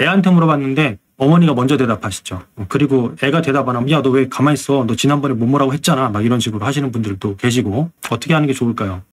애한테 물어봤는데 어머니가 먼저 대답하시죠. 그리고 애가 대답 안 하면 야, 너 왜 가만히 있어? 너 지난번에 뭐라고 했잖아. 막 이런 식으로 하시는 분들도 계시고 어떻게 하는 게 좋을까요?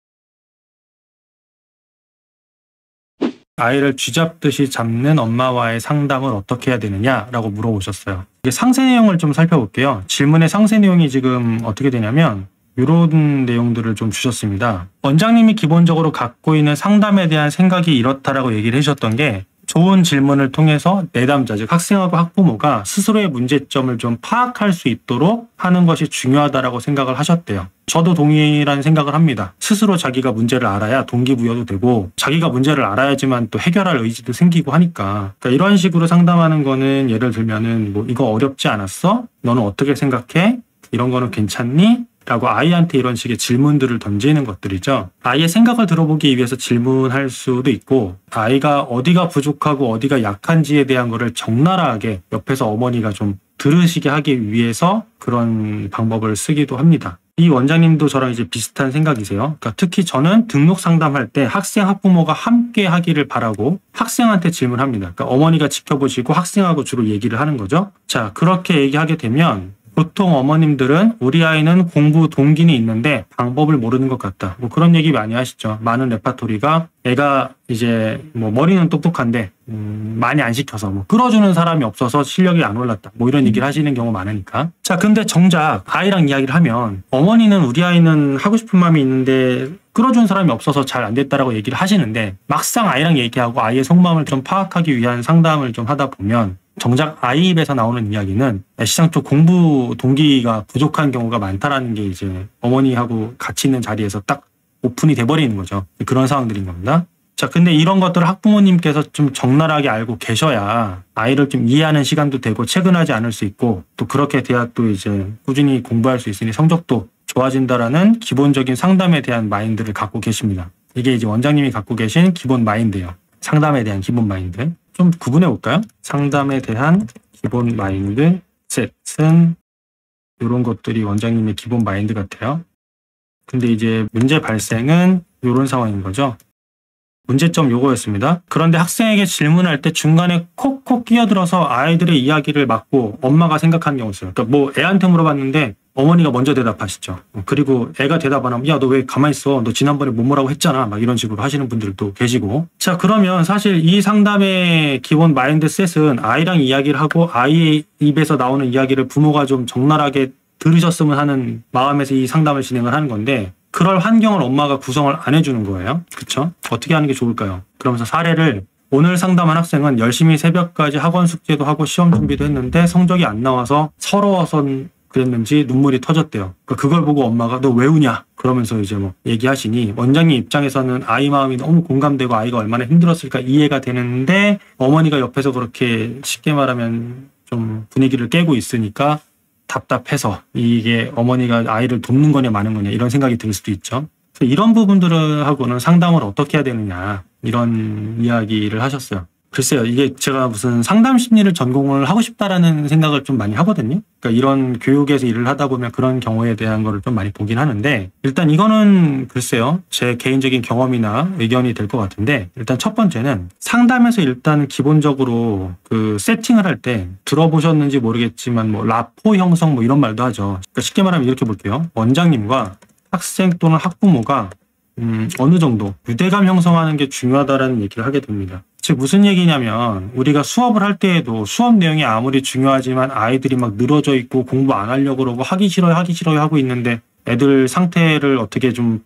아이를 쥐잡듯이 잡는 엄마와의 상담을 어떻게 해야 되느냐라고 물어보셨어요. 이게 상세 내용을 좀 살펴볼게요. 질문의 상세 내용이 지금 어떻게 되냐면 이런 내용들을 좀 주셨습니다. 원장님이 기본적으로 갖고 있는 상담에 대한 생각이 이렇다라고 얘기를 해주셨던 게 좋은 질문을 통해서 내담자, 즉 학생하고 학부모가 스스로의 문제점을 좀 파악할 수 있도록 하는 것이 중요하다라고 생각을 하셨대요. 저도 동일한 생각을 합니다. 스스로 자기가 문제를 알아야 동기부여도 되고 자기가 문제를 알아야지만 또 해결할 의지도 생기고 하니까 그러니까 이런 식으로 상담하는 거는 예를 들면은 뭐 이거 어렵지 않았어? 너는 어떻게 생각해? 이런 거는 괜찮니? 라고 아이한테 이런 식의 질문들을 던지는 것들이죠. 아이의 생각을 들어보기 위해서 질문할 수도 있고 아이가 어디가 부족하고 어디가 약한지에 대한 거를 적나라하게 옆에서 어머니가 좀 들으시게 하기 위해서 그런 방법을 쓰기도 합니다. 이 원장님도 저랑 이제 비슷한 생각이세요. 그러니까 특히 저는 등록 상담할 때 학생, 학부모가 함께 하기를 바라고 학생한테 질문합니다. 그러니까 어머니가 지켜보시고 학생하고 주로 얘기를 하는 거죠. 자, 그렇게 얘기하게 되면 보통 어머님들은 우리 아이는 공부 동기는 있는데 방법을 모르는 것 같다. 뭐 그런 얘기 많이 하시죠. 많은 레파토리가 애가 이제 뭐 머리는 똑똑한데 많이 안 시켜서 뭐 끌어주는 사람이 없어서 실력이 안 올랐다. 뭐 이런 얘기를 하시는 경우 많으니까. 자, 근데 정작 아이랑 이야기를 하면 어머니는 우리 아이는 하고 싶은 마음이 있는데 끌어준 사람이 없어서 잘 안 됐다라고 얘기를 하시는데 막상 아이랑 얘기하고 아이의 속마음을 좀 파악하기 위한 상담을 좀 하다 보면 정작 아이 입에서 나오는 이야기는 시장 쪽 공부 동기가 부족한 경우가 많다라는 게 이제 어머니하고 같이 있는 자리에서 딱 오픈이 돼버리는 거죠. 그런 상황들인 겁니다. 자, 근데 이런 것들을 학부모님께서 좀 적나라하게 알고 계셔야 아이를 좀 이해하는 시간도 되고 체근하지 않을 수 있고 또 그렇게 돼야 또 이제 꾸준히 공부할 수 있으니 성적도 좋아진다라는 기본적인 상담에 대한 마인드를 갖고 계십니다. 이게 이제 원장님이 갖고 계신 기본 마인드예요. 상담에 대한 기본 마인드. 좀 구분해 볼까요? 상담에 대한 기본 마인드 셋은 이런 것들이 원장님의 기본 마인드 같아요. 근데 이제 문제 발생은 이런 상황인 거죠. 문제점 요거였습니다. 그런데 학생에게 질문할 때 중간에 콕콕 끼어들어서 아이들의 이야기를 막고 엄마가 생각하는 경우 있어요. 그러니까 뭐 애한테 물어봤는데 어머니가 먼저 대답하시죠. 그리고 애가 대답 안 하면 야, 너 왜 가만히 있어? 너 지난번에 뭐라고 했잖아. 막 이런 식으로 하시는 분들도 계시고. 자, 그러면 사실 이 상담의 기본 마인드셋은 아이랑 이야기를 하고 아이의 입에서 나오는 이야기를 부모가 좀 적나라하게 들으셨으면 하는 마음에서 이 상담을 진행을 하는 건데 그럴 환경을 엄마가 구성을 안 해주는 거예요. 그렇죠? 어떻게 하는 게 좋을까요? 그러면서 사례를 오늘 상담한 학생은 열심히 새벽까지 학원 숙제도 하고 시험 준비도 했는데 성적이 안 나와서 서러워서 그랬는지 눈물이 터졌대요. 그걸 보고 엄마가 너 왜 우냐? 그러면서 이제 뭐 얘기하시니 원장님 입장에서는 아이 마음이 너무 공감되고 아이가 얼마나 힘들었을까 이해가 되는데 어머니가 옆에서 그렇게 쉽게 말하면 좀 분위기를 깨고 있으니까 답답해서 이게 어머니가 아이를 돕는 거냐 마는 거냐 이런 생각이 들 수도 있죠. 그래서 이런 부분들하고는 상담을 어떻게 해야 되느냐 이런 이야기를 하셨어요. 글쎄요, 이게 제가 무슨 상담 심리를 전공을 하고 싶다라는 생각을 좀 많이 하거든요. 그러니까 이런 교육에서 일을 하다 보면 그런 경우에 대한 거를 좀 많이 보긴 하는데 일단 이거는 글쎄요, 제 개인적인 경험이나 의견이 될 것 같은데 일단 첫 번째는 상담에서 일단 기본적으로 그 세팅을 할 때 들어보셨는지 모르겠지만 뭐 라포 형성 뭐 이런 말도 하죠. 그러니까 쉽게 말하면 이렇게 볼게요. 원장님과 학생 또는 학부모가 어느 정도 유대감 형성하는 게 중요하다라는 얘기를 하게 됩니다. 즉 무슨 얘기냐면 우리가 수업을 할 때에도 수업 내용이 아무리 중요하지만 아이들이 막 늘어져 있고 공부 안 하려고 그러고 하기 싫어요 하고 있는데 애들 상태를 어떻게 좀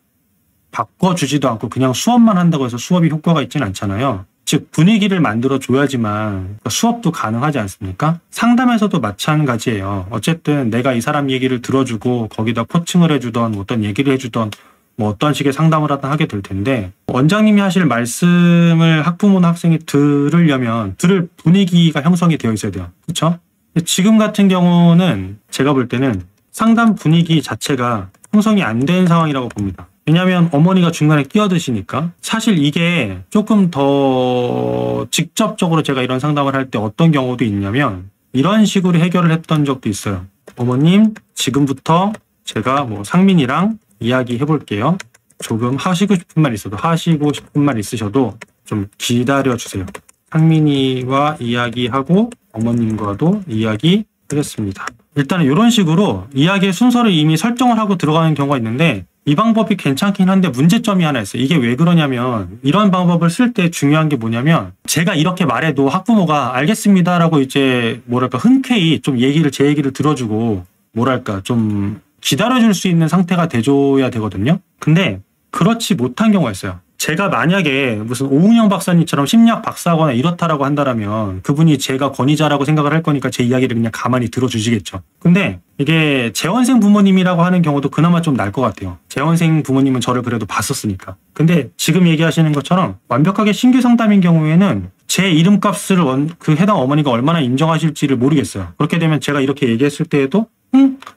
바꿔주지도 않고 그냥 수업만 한다고 해서 수업이 효과가 있지는 않잖아요. 즉 분위기를 만들어줘야지만 수업도 가능하지 않습니까? 상담에서도 마찬가지예요. 어쨌든 내가 이 사람 얘기를 들어주고 거기다 코칭을 해주던 어떤 얘기를 해주던 뭐 어떤 식의 상담을 하게 될 텐데 원장님이 하실 말씀을 학부모나 학생이 들으려면 들을 분위기가 형성이 되어 있어야 돼요. 그렇죠? 지금 같은 경우는 제가 볼 때는 상담 분위기 자체가 형성이 안 된 상황이라고 봅니다. 왜냐하면 어머니가 중간에 끼어드시니까 사실 이게 조금 더 직접적으로 제가 이런 상담을 할 때 어떤 경우도 있냐면 이런 식으로 해결을 했던 적도 있어요. 어머님 지금부터 제가 뭐 상민이랑 이야기 해볼게요. 조금 하시고 싶은 말 있어도 좀 기다려주세요. 상민이와 이야기하고 어머님과도 이야기하겠습니다. 일단은 이런 식으로 이야기의 순서를 이미 설정을 하고 들어가는 경우가 있는데 이 방법이 괜찮긴 한데 문제점이 하나 있어요. 이게 왜 그러냐면 이런 방법을 쓸 때 중요한 게 뭐냐면 제가 이렇게 말해도 학부모가 알겠습니다라고 이제 뭐랄까 흔쾌히 좀 제 얘기를 들어주고 뭐랄까 좀 기다려줄 수 있는 상태가 돼줘야 되거든요. 근데 그렇지 못한 경우가 있어요. 제가 만약에 무슨 오은영 박사님처럼 심리학 박사거나 이렇다라고 한다면 그분이 제가 권위자라고 생각을 할 거니까 제 이야기를 그냥 가만히 들어주시겠죠. 근데 이게 재원생 부모님이라고 하는 경우도 그나마 좀 나을 것 같아요. 재원생 부모님은 저를 그래도 봤었으니까. 근데 지금 얘기하시는 것처럼 완벽하게 신규 상담인 경우에는 제 이름값을 그 해당 어머니가 얼마나 인정하실지를 모르겠어요. 그렇게 되면 제가 이렇게 얘기했을 때에도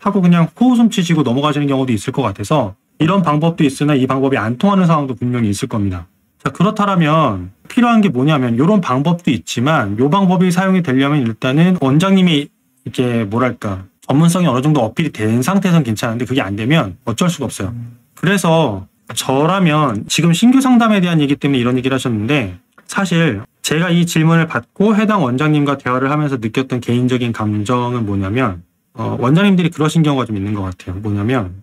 하고 그냥 호웃음 치시고 넘어가시는 경우도 있을 것 같아서 이런 방법도 있으나 이 방법이 안 통하는 상황도 분명히 있을 겁니다. 자, 그렇다면 필요한 게 뭐냐면 이런 방법도 있지만 이 방법이 사용이 되려면 일단은 원장님이 이렇게 뭐랄까 전문성이 어느 정도 어필이 된 상태에서는 괜찮은데 그게 안 되면 어쩔 수가 없어요. 그래서 저라면 지금 신규 상담에 대한 얘기 때문에 이런 얘기를 하셨는데 사실 제가 이 질문을 받고 해당 원장님과 대화를 하면서 느꼈던 개인적인 감정은 뭐냐면 원장님들이 그러신 경우가 좀 있는 것 같아요. 뭐냐면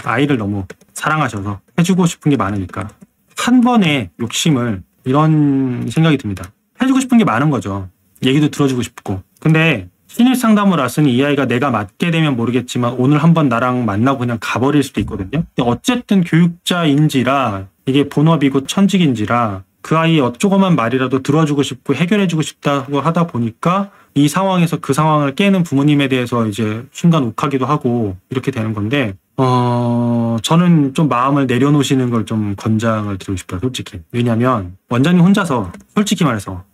아이를 너무 사랑하셔서 해주고 싶은 게 많으니까 한 번에 욕심을 이런 생각이 듭니다. 해주고 싶은 게 많은 거죠. 얘기도 들어주고 싶고. 근데 신입 상담을 왔으니 이 아이가 내가 맞게 되면 모르겠지만 오늘 한번 나랑 만나고 그냥 가버릴 수도 있거든요. 근데 어쨌든 교육자인지라 이게 본업이고 천직인지라 그 아이의 조그만 말이라도 들어주고 싶고 해결해주고 싶다고 하다 보니까 이 상황에서 그 상황을 깨는 부모님에 대해서 이제 순간 욱하기도 하고 이렇게 되는 건데 저는 좀 마음을 내려놓으시는 걸 좀 권장을 드리고 싶어요. 솔직히. 왜냐하면 원장님 혼자서 솔직히 말해서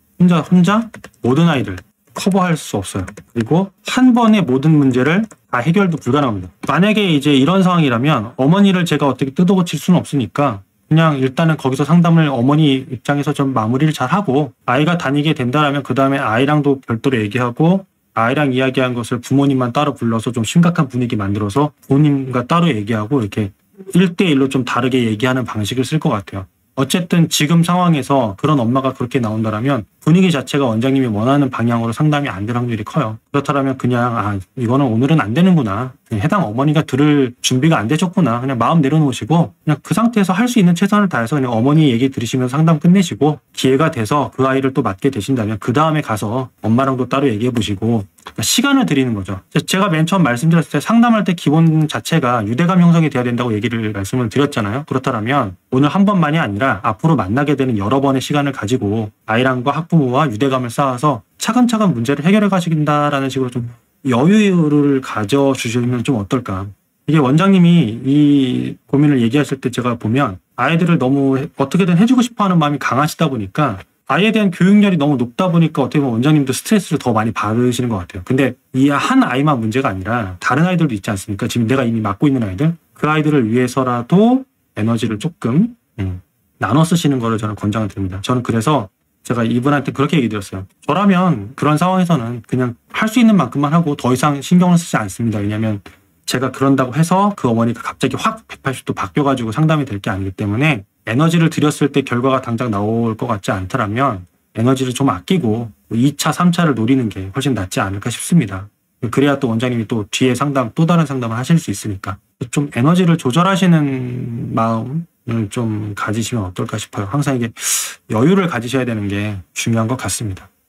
혼자 모든 아이를 커버할 수 없어요. 그리고 한 번에 모든 문제를 다 해결도 불가능합니다. 만약에 이제 이런 상황이라면 어머니를 제가 어떻게 뜯어고칠 수는 없으니까 그냥 일단은 거기서 상담을 어머니 입장에서 좀 마무리를 잘 하고 아이가 다니게 된다라면 그 다음에 아이랑도 별도로 얘기하고 아이랑 이야기한 것을 부모님만 따로 불러서 좀 심각한 분위기 만들어서 부모님과 따로 얘기하고 이렇게 1대1로 좀 다르게 얘기하는 방식을 쓸 것 같아요. 어쨌든 지금 상황에서 그런 엄마가 그렇게 나온다면 분위기 자체가 원장님이 원하는 방향으로 상담이 안 될 확률이 커요. 그렇다면 그냥 이거는 오늘은 안 되는구나. 해당 어머니가 들을 준비가 안 되셨구나. 그냥 마음 내려놓으시고 그냥 그 상태에서 할 수 있는 최선을 다해서 그냥 어머니 얘기 들으시면서 상담 끝내시고 기회가 돼서 그 아이를 또 맡게 되신다면 그 다음에 가서 엄마랑도 따로 얘기해 보시고 시간을 드리는 거죠. 제가 맨 처음 말씀드렸을 때 상담할 때 기본 자체가 유대감 형성이 돼야 된다고 말씀을 드렸잖아요. 그렇다면 오늘 한 번만이 아니라 앞으로 만나게 되는 여러 번의 시간을 가지고 아이랑과 학부모와 유대감을 쌓아서 차근차근 문제를 해결해 가신다라는 식으로 좀 여유를 가져주시면 좀 어떨까. 이게 원장님이 이 고민을 얘기하실 때 제가 보면 아이들을 너무 어떻게든 해주고 싶어하는 마음이 강하시다 보니까 아이에 대한 교육열이 너무 높다 보니까 어떻게 보면 원장님도 스트레스를 더 많이 받으시는 것 같아요. 근데 이 한 아이만 문제가 아니라 다른 아이들도 있지 않습니까? 지금 내가 이미 맡고 있는 아이들 그 아이들을 위해서라도 에너지를 조금 나눠 쓰시는 거를 저는 권장을 드립니다. 저는 그래서 제가 이분한테 그렇게 얘기 드렸어요. 저라면 그런 상황에서는 그냥 할 수 있는 만큼만 하고 더 이상 신경을 쓰지 않습니다. 왜냐하면 제가 그런다고 해서 그 어머니가 갑자기 확 180도 바뀌어가지고 상담이 될 게 아니기 때문에 에너지를 들였을 때 결과가 당장 나올 것 같지 않더라면 에너지를 좀 아끼고 2차, 3차를 노리는 게 훨씬 낫지 않을까 싶습니다. 그래야 또 원장님이 또 뒤에 또 다른 상담을 하실 수 있으니까 좀 에너지를 조절하시는 마음을 좀 가지시면 어떨까 싶어요. 항상 이게 여유를 가지셔야 되는 게 중요한 것 같습니다.